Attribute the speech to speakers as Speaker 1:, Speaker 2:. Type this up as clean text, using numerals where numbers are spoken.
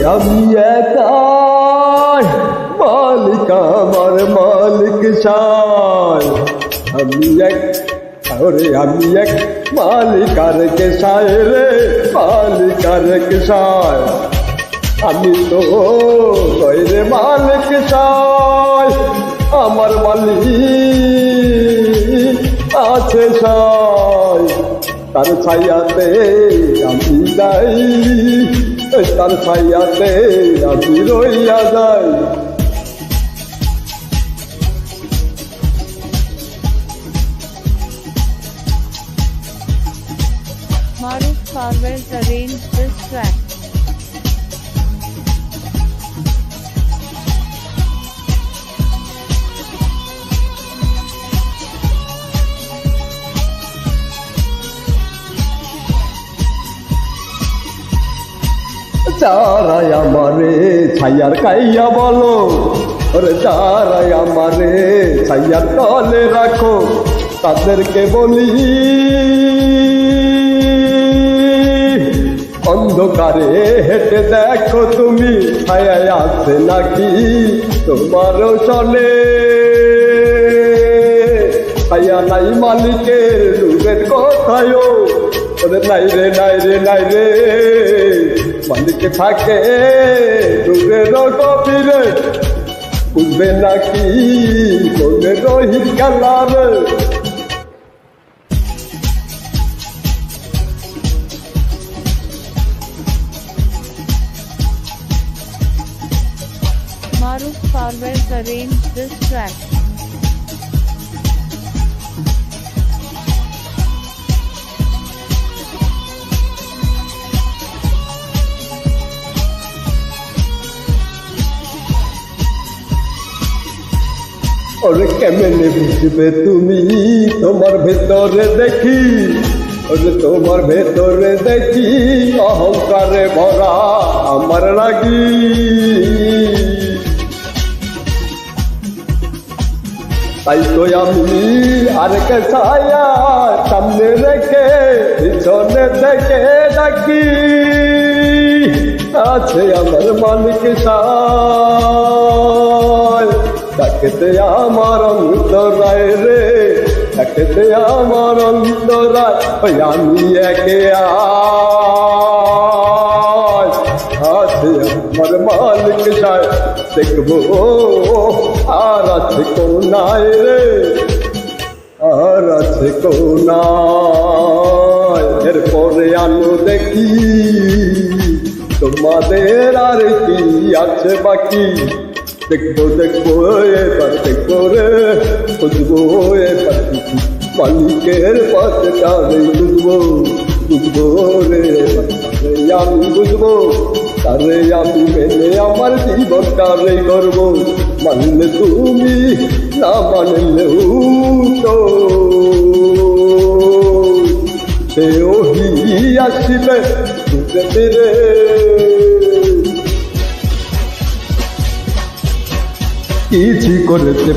Speaker 1: আমি একাই মালিক আমার মালিক সায় আমি এক মালিকার কেশায় রে মালিকার কেশায় আমি তো রে মালিক সায় আমার মালিক আছে সায় তার ছায়াতে আমি যাই তার ছায়াতে আমি রইয়া যাই
Speaker 2: Maruf Parvez arranged this track.
Speaker 1: যারাই আমারে ছায়ার কাইয়া বলো ওরে যারাই আমারে ছায়ার তলে রাখো তাদেরকে বলি অন্ধকারে হেঁটে দেখো তুমি ছায়ায় আছে নাকি তোমারও চলে ছায়া নাই মালিকের রূপের কথায়ও ওরে নাই রে নাই রে নাই রে মালিক থাকে দূরের গভীরে বুঝবে নাকি বলে রহি colour
Speaker 2: Maruf Parvez arranged this track.
Speaker 1: ওরে কেমনে বুঝবে তুমি তোমার ভেতরে দেখি ওরে তোমার ভেতরে দেখি অহংকারে ভরা আমার লাগি তাই তো আমি আরেকে ছায়া সামনে রেখে পিছনে দেখে ডাকি আছে আমার মালিক সায় ডাকতে আমার অন্তরায় রে ডাকতে আমার অন্তরায় ওই আমি একে আছে আমার মালিক সায় দেখবো আর আছে কোনায় রে আর আছে কোনায় এরপরে আলো দেখি তোমাদের আর কি আছে বাকি দেখবো দেখবো এবার দেখবো রে বুঝবো এবার মালিকের পথটারে বুঝবো বুঝবো রে আমি বুঝবো তারে আমি মেনে আমার জীবনটারে করবো মানলে তুমি না মানলেও তো সে ওহি আসিবে বুঝতে রে কিছু করেছে